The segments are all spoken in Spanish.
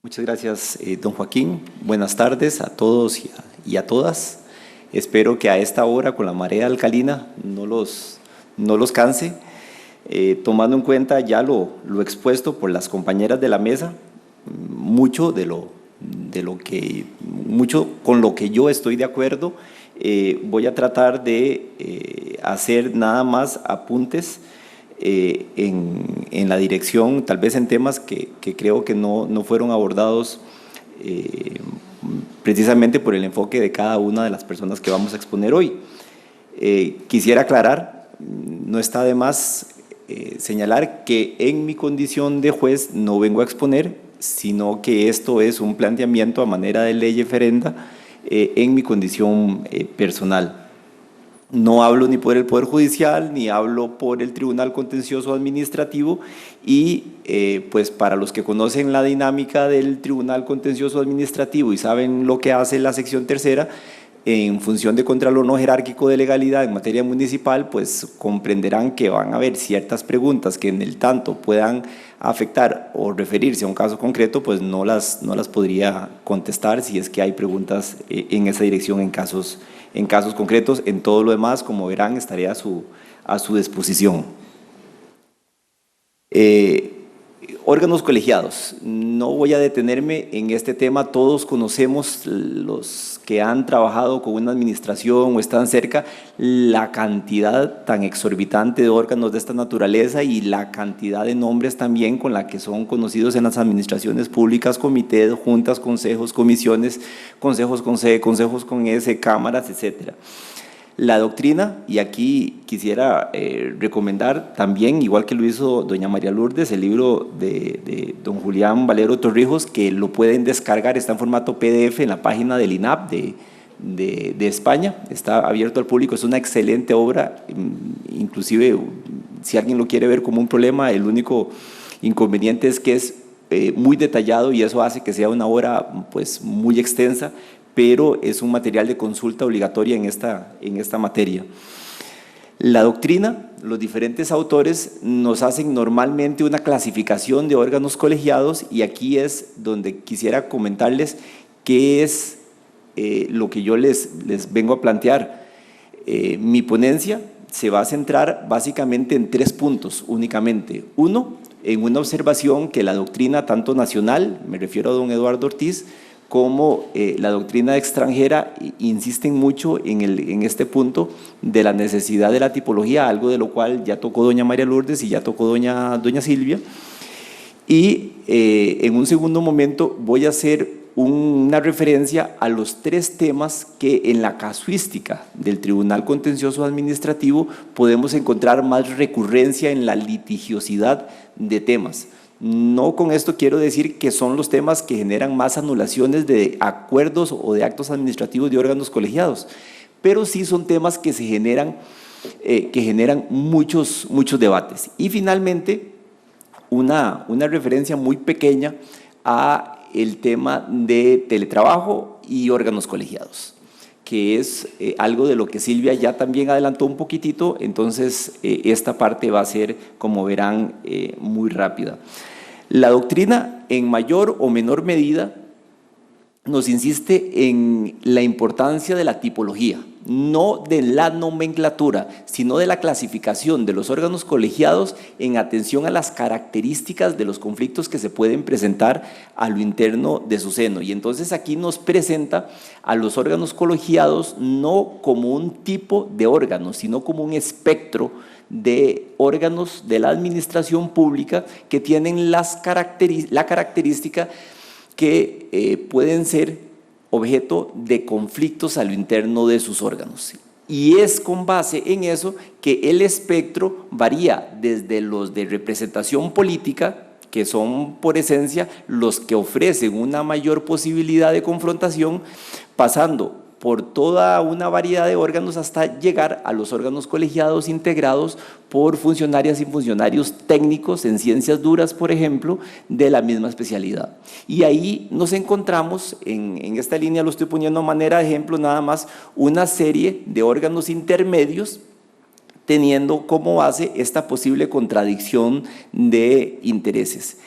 Muchas gracias, don Joaquín. Buenas tardes a todos y a todas. Espero que a esta hora, con la marea alcalina, no los canse. Tomando en cuenta ya lo expuesto por las compañeras de la mesa, mucho con lo que yo estoy de acuerdo. Voy a tratar de hacer nada más apuntes en la dirección, tal vez en temas que creo que no fueron abordados precisamente por el enfoque de cada una de las personas que vamos a exponer hoy. Quisiera aclarar, no está de más señalar que en mi condición de juez no vengo a exponer, sino que esto es un planteamiento a manera de ley referenda en mi condición personal. No hablo ni por el Poder Judicial, ni hablo por el Tribunal Contencioso Administrativo y pues para los que conocen la dinámica del Tribunal Contencioso Administrativo y saben lo que hace la sección tercera, en función de contralor no jerárquico de legalidad en materia municipal, pues comprenderán que van a haber ciertas preguntas que en el tanto puedan afectar o referirse a un caso concreto, pues no las podría contestar si es que hay preguntas en esa dirección en casos concretos. En todo lo demás, como verán, estaré a su disposición. Órganos colegiados. No voy a detenerme en este tema. Todos conocemos, los que han trabajado con una administración o están cerca, la cantidad tan exorbitante de órganos de esta naturaleza y la cantidad de nombres también con la que son conocidos en las administraciones públicas: comités, juntas, consejos, comisiones, consejos con C, consejos con S, cámaras, etcétera. La doctrina, y aquí quisiera recomendar también, igual que lo hizo doña María Lourdes, el libro de don Julián Valero Torrijos, que lo pueden descargar, está en formato PDF en la página del INAP de España, está abierto al público, es una excelente obra. Inclusive si alguien lo quiere ver como un problema, el único inconveniente es que es muy detallado y eso hace que sea una obra pues muy extensa, pero es un material de consulta obligatoria en esta materia. La doctrina, los diferentes autores nos hacen normalmente una clasificación de órganos colegiados y aquí es donde quisiera comentarles qué es lo que yo les vengo a plantear. Mi ponencia se va a centrar básicamente en 3 puntos únicamente. Uno, en una observación que la doctrina tanto nacional, me refiero a don Eduardo Ortiz, como la doctrina extranjera insisten mucho en este punto de la necesidad de la tipología, algo de lo cual ya tocó doña María Lourdes y ya tocó doña Silvia. Y en un segundo momento voy a hacer una referencia a los 3 temas que en la casuística del Tribunal Contencioso Administrativo podemos encontrar más recurrencia en la litigiosidad de temas. No con esto quiero decir que son los temas que generan más anulaciones de acuerdos o de actos administrativos de órganos colegiados, pero sí son temas que generan muchos debates. Y finalmente, una referencia muy pequeña a el tema de teletrabajo y órganos colegiados, que es algo de lo que Silvia ya también adelantó un poquitito, entonces esta parte va a ser, como verán, muy rápida. La doctrina, en mayor o menor medida, nos insiste en la importancia de la tipología, no de la nomenclatura, sino de la clasificación de los órganos colegiados en atención a las características de los conflictos que se pueden presentar a lo interno de su seno. Y entonces aquí nos presenta a los órganos colegiados no como un tipo de órgano, sino como un espectro de órganos de la administración pública que tienen la característica que pueden ser objeto de conflictos a lo interno de sus órganos. Y es con base en eso que el espectro varía desde los de representación política, que son por esencia los que ofrecen una mayor posibilidad de confrontación, pasando por toda una variedad de órganos hasta llegar a los órganos colegiados integrados por funcionarias y funcionarios técnicos en ciencias duras, por ejemplo, de la misma especialidad. Y ahí nos encontramos, en esta línea lo estoy poniendo a manera de ejemplo nada más, una serie de órganos intermedios teniendo como base esta posible contradicción de intereses.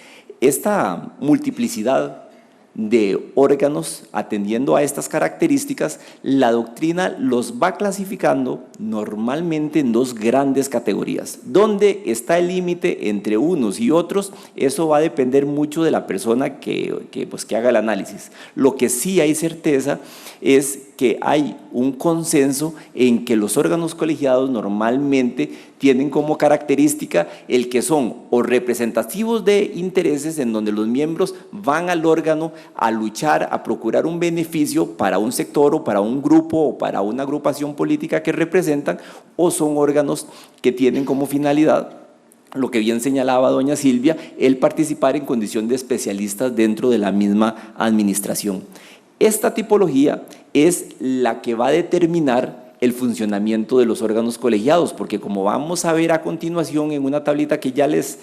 Esta multiplicidad de órganos atendiendo a estas características, la doctrina los va clasificando normalmente en dos grandes categorías. ¿Dónde está el límite entre unos y otros? Eso va a depender mucho de la persona que haga el análisis. Lo que sí hay certeza es que hay un consenso en que los órganos colegiados normalmente tienen como característica el que son o representativos de intereses, en donde los miembros van al órgano a luchar, a procurar un beneficio para un sector o para un grupo o para una agrupación política que representan, o son órganos que tienen como finalidad, lo que bien señalaba doña Silvia, el participar en condición de especialistas dentro de la misma administración. Esta tipología es la que va a determinar el funcionamiento de los órganos colegiados, porque como vamos a ver a continuación en una tablita que ya les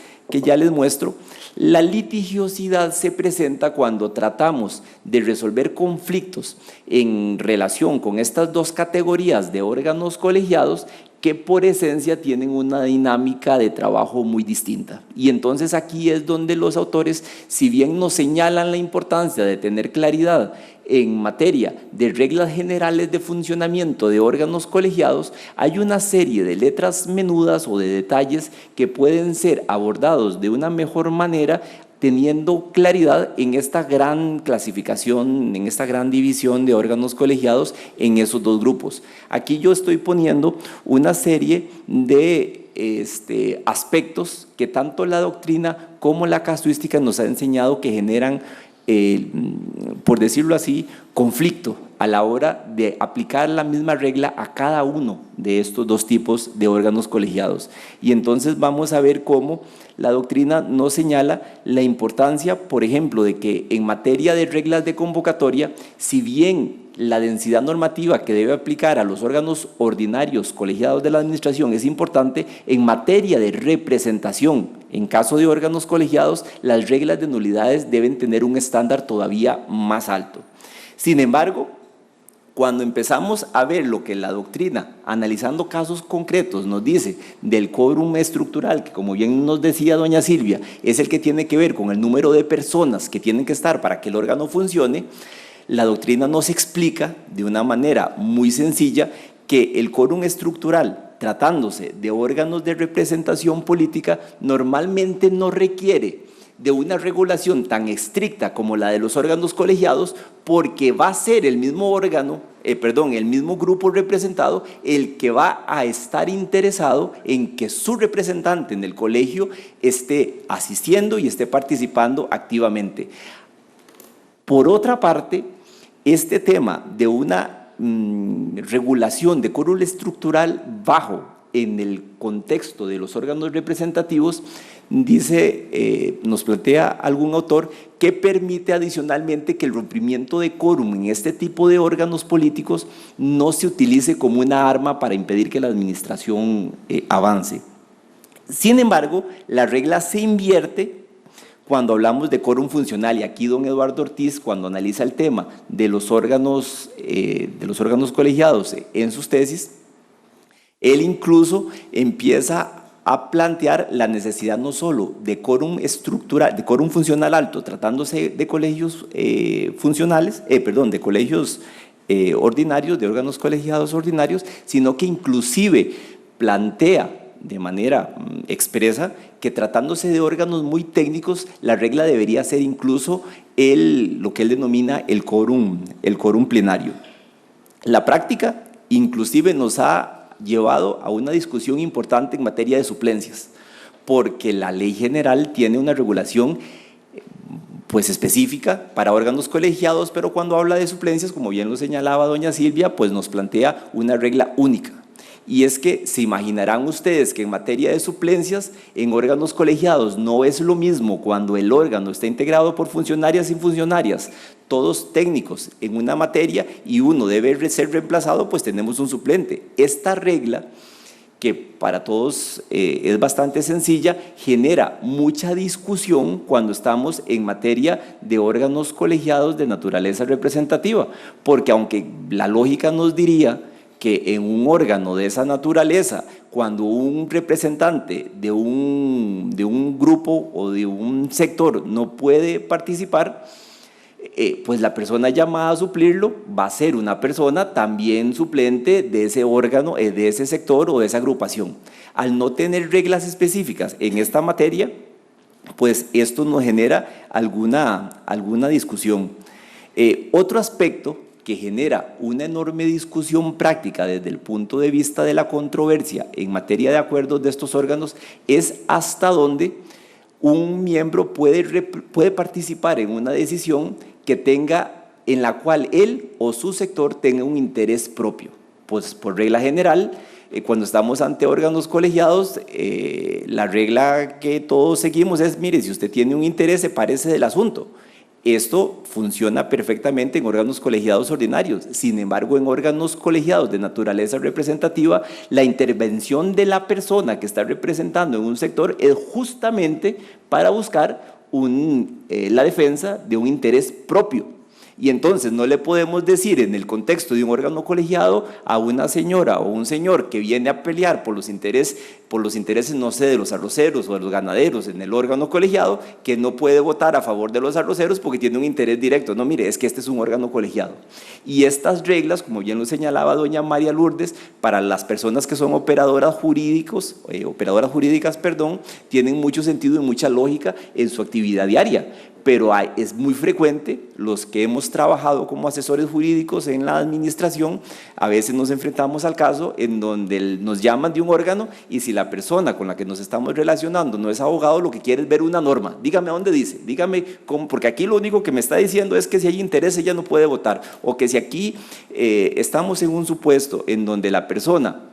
muestro, la litigiosidad se presenta cuando tratamos de resolver conflictos en relación con estas dos categorías de órganos colegiados que por esencia tienen una dinámica de trabajo muy distinta. Y entonces aquí es donde los autores, si bien nos señalan la importancia de tener claridad en materia de reglas generales de funcionamiento de órganos colegiados, hay una serie de letras menudas o de detalles que pueden ser abordados de una mejor manera, teniendo claridad en esta gran clasificación, en esta gran división de órganos colegiados en esos dos grupos. Aquí yo estoy poniendo una serie de aspectos que tanto la doctrina como la casuística nos ha enseñado que generan, por decirlo así, conflicto a la hora de aplicar la misma regla a cada uno de estos dos tipos de órganos colegiados. Y entonces vamos a ver cómo la doctrina nos señala la importancia, por ejemplo, de que en materia de reglas de convocatoria, si bien la densidad normativa que debe aplicar a los órganos ordinarios colegiados de la administración es importante, en materia de representación, en caso de órganos colegiados, las reglas de nulidades deben tener un estándar todavía más alto. Sin embargo, cuando empezamos a ver lo que la doctrina, analizando casos concretos, nos dice del quórum estructural, que como bien nos decía doña Silvia, es el que tiene que ver con el número de personas que tienen que estar para que el órgano funcione, la doctrina nos explica de una manera muy sencilla que el quórum estructural, tratándose de órganos de representación política, normalmente no requiere de una regulación tan estricta como la de los órganos colegiados, porque va a ser el mismo órgano, el mismo grupo representado el que va a estar interesado en que su representante en el colegio esté asistiendo y esté participando activamente. Por otra parte, este tema de una regulación de quórum estructural bajo en el contexto de los órganos representativos, nos plantea algún autor que permite adicionalmente que el rompimiento de quórum en este tipo de órganos políticos no se utilice como una arma para impedir que la administración avance. Sin embargo, la regla se invierte cuando hablamos de quórum funcional, y aquí don Eduardo Ortiz, cuando analiza el tema de los órganos colegiados en sus tesis, él incluso empieza a plantear la necesidad no solo de quórum estructural, de quórum funcional alto, tratándose de colegios funcionales, de colegios ordinarios, de órganos colegiados ordinarios, sino que inclusive plantea de manera expresa que tratándose de órganos muy técnicos, la regla debería ser incluso lo que él denomina el quórum plenario. La práctica inclusive nos ha llevado a una discusión importante en materia de suplencias, porque la ley general tiene una regulación pues específica para órganos colegiados, pero cuando habla de suplencias, como bien lo señalaba doña Silvia, pues nos plantea una regla única. Y es que se imaginarán ustedes que en materia de suplencias en órganos colegiados no es lo mismo cuando el órgano está integrado por funcionarias y funcionarias, todos técnicos en una materia, y uno debe ser reemplazado, pues tenemos un suplente. Esta regla, que para todos es bastante sencilla, genera mucha discusión cuando estamos en materia de órganos colegiados de naturaleza representativa, porque aunque la lógica nos diría que en un órgano de esa naturaleza, cuando un representante de un grupo o de un sector no puede participar, pues la persona llamada a suplirlo va a ser una persona también suplente de ese órgano, de ese sector o de esa agrupación. Al no tener reglas específicas en esta materia, pues esto nos genera alguna discusión. Otro aspecto que genera una enorme discusión práctica desde el punto de vista de la controversia en materia de acuerdos de estos órganos es hasta dónde un miembro puede participar en una decisión en la cual él o su sector tenga un interés propio. Pues por regla general, cuando estamos ante órganos colegiados, la regla que todos seguimos es, mire, si usted tiene un interés, sepárese del asunto. Esto funciona perfectamente en órganos colegiados ordinarios. Sin embargo, en órganos colegiados de naturaleza representativa, la intervención de la persona que está representando en un sector es justamente para buscar la defensa de un interés propio. Y entonces no le podemos decir en el contexto de un órgano colegiado a una señora o un señor que viene a pelear por los intereses, no sé, de los arroceros o de los ganaderos en el órgano colegiado, que no puede votar a favor de los arroceros porque tiene un interés directo. No, mire, es que este es un órgano colegiado. Y estas reglas, como bien lo señalaba doña María Lourdes, para las personas que son operadoras jurídicas, tienen mucho sentido y mucha lógica en su actividad diaria. Pero es muy frecuente, los que hemos trabajado como asesores jurídicos en la administración, a veces nos enfrentamos al caso en donde nos llaman de un órgano y si la persona con la que nos estamos relacionando no es abogado, lo que quiere es ver una norma. Dígame dónde dice, dígame cómo, porque aquí lo único que me está diciendo es que si hay interés ella no puede votar, o que si aquí estamos en un supuesto en donde la persona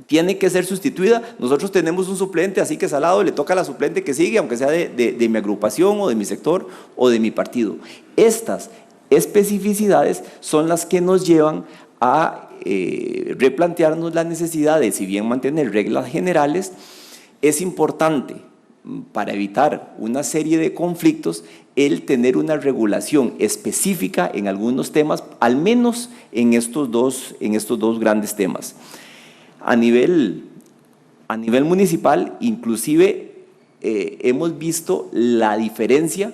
tiene que ser sustituida, nosotros tenemos un suplente, así que salado le toca a la suplente que sigue, aunque sea de mi agrupación o de mi sector o de mi partido. Estas especificidades son las que nos llevan a replantearnos la necesidad de, si bien mantener reglas generales, es importante para evitar una serie de conflictos el tener una regulación específica en algunos temas, al menos en estos dos grandes temas. A nivel municipal, inclusive, hemos visto la diferencia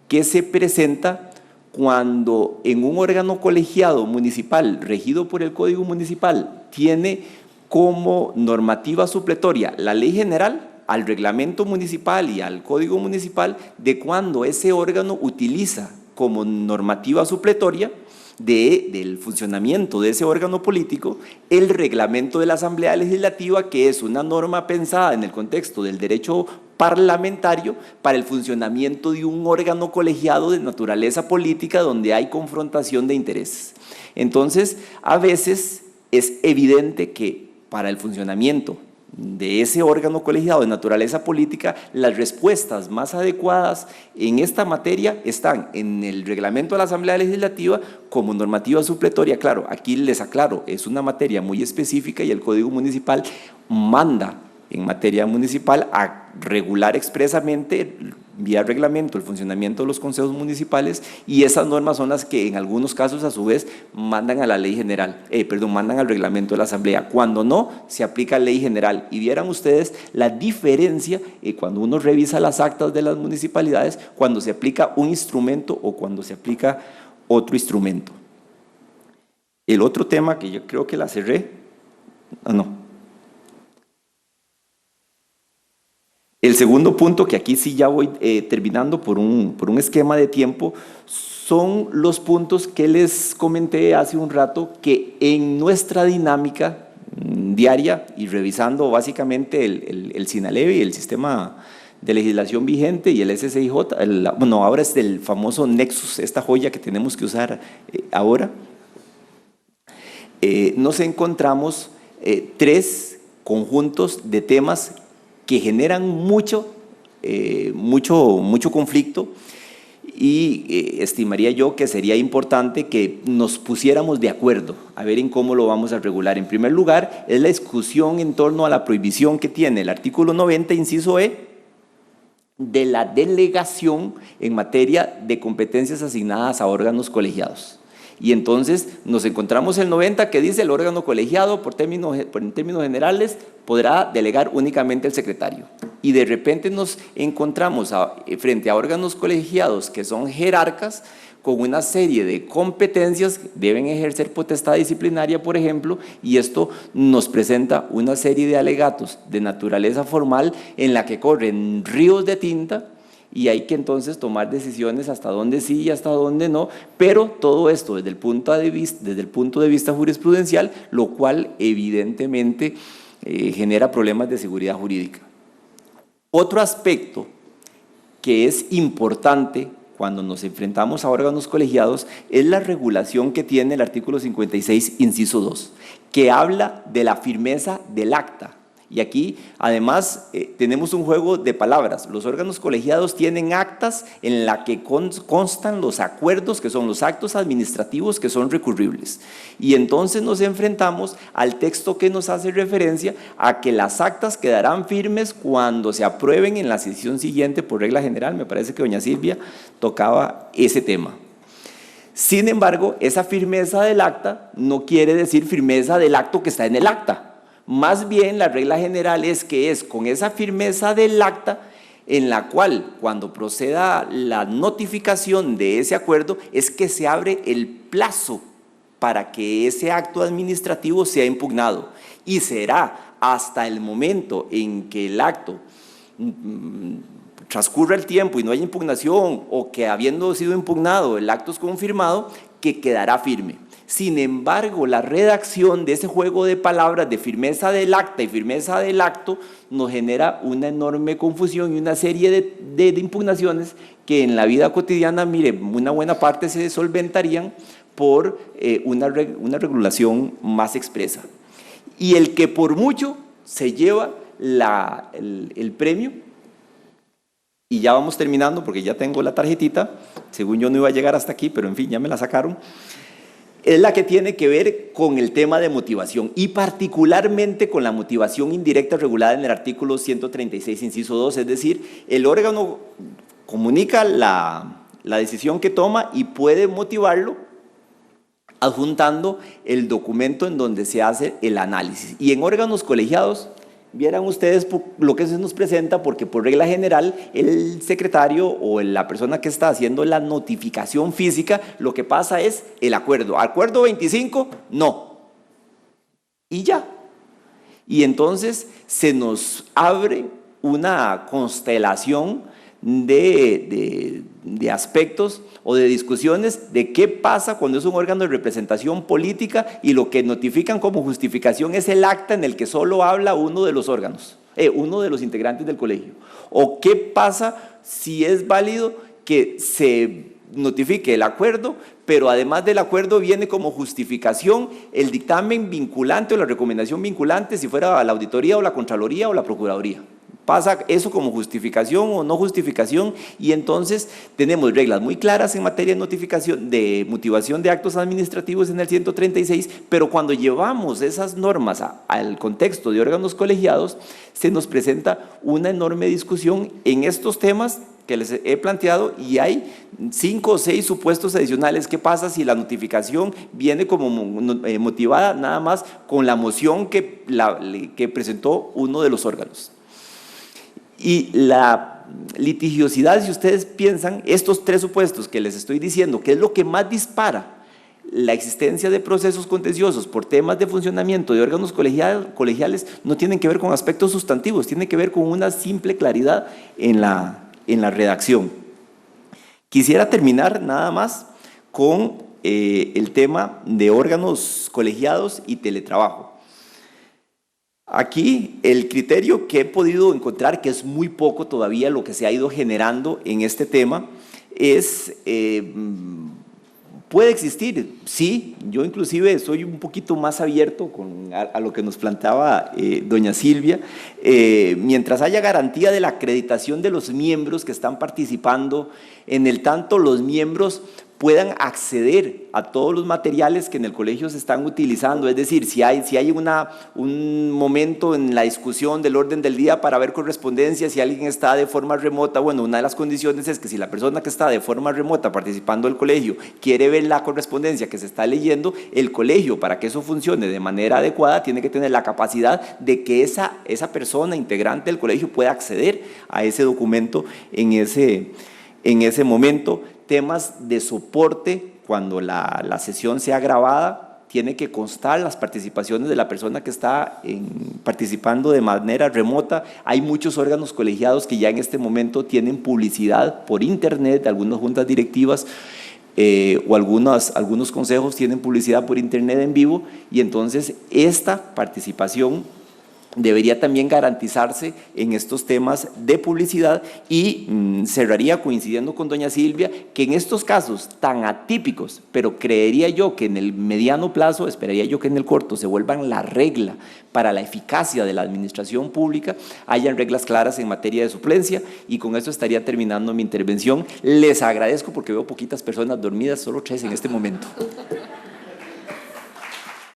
que se presenta cuando en un órgano colegiado municipal regido por el Código Municipal tiene como normativa supletoria la ley general, al reglamento municipal y al Código Municipal, de cuando ese órgano utiliza como normativa supletoria del funcionamiento de ese órgano político el reglamento de la Asamblea Legislativa, que es una norma pensada en el contexto del derecho parlamentario para el funcionamiento de un órgano colegiado de naturaleza política donde hay confrontación de intereses. Entonces, a veces es evidente que para el funcionamiento de ese órgano colegiado de naturaleza política, las respuestas más adecuadas en esta materia están en el reglamento de la Asamblea Legislativa como normativa supletoria. Claro, aquí les aclaro, es una materia muy específica y el Código Municipal manda en materia municipal a regular expresamente vía reglamento el funcionamiento de los consejos municipales, y esas normas son las que en algunos casos a su vez mandan a la ley general, mandan al reglamento de la Asamblea. Cuando no, se aplica ley general. Y vieran ustedes la diferencia cuando uno revisa las actas de las municipalidades, cuando se aplica un instrumento o cuando se aplica otro instrumento. El otro tema que yo creo que la cerré, El segundo punto, que aquí sí ya voy terminando por un esquema de tiempo, son los puntos que les comenté hace un rato, que en nuestra dinámica diaria y revisando básicamente el SINALEVI, el sistema de legislación vigente, y el SCIJ, ahora es el famoso Nexus, esta joya que tenemos que usar ahora, nos encontramos tres conjuntos de temas que generan mucho conflicto, y estimaría yo que sería importante que nos pusiéramos de acuerdo a ver en cómo lo vamos a regular. En primer lugar, es la discusión en torno a la prohibición que tiene el artículo 90, inciso E, de la delegación en materia de competencias asignadas a órganos colegiados. Y entonces nos encontramos el 90 que dice el órgano colegiado, en términos generales, podrá delegar únicamente el secretario. Y de repente nos encontramos frente a órganos colegiados que son jerarcas, con una serie de competencias, deben ejercer potestad disciplinaria, por ejemplo, y esto nos presenta una serie de alegatos de naturaleza formal en la que corren ríos de tinta, y hay que entonces tomar decisiones hasta dónde sí y hasta dónde no, pero todo esto desde el punto de vista jurisprudencial, lo cual evidentemente genera problemas de seguridad jurídica. Otro aspecto que es importante cuando nos enfrentamos a órganos colegiados es la regulación que tiene el artículo 56, inciso 2, que habla de la firmeza del acta. Y aquí, además, tenemos un juego de palabras. Los órganos colegiados tienen actas en la que constan los acuerdos, que son los actos administrativos que son recurribles. Y entonces nos enfrentamos al texto que nos hace referencia a que las actas quedarán firmes cuando se aprueben en la sesión siguiente por regla general. Me parece que doña Silvia tocaba ese tema. Sin embargo, esa firmeza del acta no quiere decir firmeza del acto que está en el acta. Más bien, la regla general es que es con esa firmeza del acta en la cual, cuando proceda la notificación de ese acuerdo, es que se abre el plazo para que ese acto administrativo sea impugnado. Y será hasta el momento en que el acto transcurra el tiempo y no haya impugnación, o que habiendo sido impugnado el acto es confirmado, que quedará firme. Sin embargo, la redacción de ese juego de palabras de firmeza del acta y firmeza del acto nos genera una enorme confusión y una serie de impugnaciones que en la vida cotidiana, mire, una buena parte se solventarían por una regulación más expresa. Y el que por mucho se lleva el premio, y ya vamos terminando porque ya tengo la tarjetita, según yo no iba a llegar hasta aquí, pero en fin, ya me la sacaron, es la que tiene que ver con el tema de motivación y particularmente con la motivación indirecta regulada en el artículo 136, inciso 2, es decir, el órgano comunica la decisión que toma y puede motivarlo adjuntando el documento en donde se hace el análisis. Y en órganos colegiados, vieran ustedes lo que se nos presenta, porque por regla general el secretario o la persona que está haciendo la notificación física, lo que pasa es el acuerdo. Acuerdo 25, no. Y ya. Y entonces se nos abre una constelación de aspectos o de discusiones de qué pasa cuando es un órgano de representación política y lo que notifican como justificación es el acta en el que solo habla uno de los órganos, uno de los integrantes del colegio. O qué pasa si es válido que se notifique el acuerdo, pero además del acuerdo viene como justificación el dictamen vinculante o la recomendación vinculante, si fuera la auditoría o la contraloría o la procuraduría. Pasa eso como justificación o no justificación, y entonces tenemos reglas muy claras en materia de notificación, de motivación de actos administrativos en el 136, pero cuando llevamos esas normas al contexto de órganos colegiados, se nos presenta una enorme discusión en estos temas que les he planteado, y hay 5 o 6 supuestos adicionales. ¿Qué pasa si la notificación viene como motivada nada más con la moción que presentó uno de los órganos? Y la litigiosidad, si ustedes piensan, estos 3 supuestos que les estoy diciendo, que es lo que más dispara la existencia de procesos contenciosos por temas de funcionamiento de órganos colegiales, no tienen que ver con aspectos sustantivos, tienen que ver con una simple claridad en la redacción. Quisiera terminar nada más con el tema de órganos colegiados y teletrabajo. Aquí el criterio que he podido encontrar, que es muy poco todavía lo que se ha ido generando en este tema, es, puede existir, sí, yo inclusive soy un poquito más abierto a lo que nos planteaba doña Silvia, mientras haya garantía de la acreditación de los miembros que están participando, en el tanto los miembros puedan acceder a todos los materiales que en el colegio se están utilizando. Es decir, si hay un momento en la discusión del orden del día para ver correspondencia, si alguien está de forma remota, bueno, una de las condiciones es que si la persona que está de forma remota participando del colegio quiere ver la correspondencia que se está leyendo, el colegio, para que eso funcione de manera adecuada, tiene que tener la capacidad de que esa persona integrante del colegio pueda acceder a ese documento en ese momento. Temas de soporte, cuando la sesión sea grabada, tiene que constar las participaciones de la persona que está participando de manera remota. Hay muchos órganos colegiados que ya en este momento tienen publicidad por internet, algunas juntas directivas o algunos consejos tienen publicidad por internet en vivo, y entonces esta participación debería también garantizarse en estos temas de publicidad. Y cerraría coincidiendo con doña Silvia que en estos casos tan atípicos, pero creería yo que en el mediano plazo, esperaría yo que en el corto se vuelvan la regla para la eficacia de la administración pública, hayan reglas claras en materia de suplencia. Y con eso estaría terminando mi intervención. Les agradezco porque veo poquitas personas dormidas, solo 3 en este momento.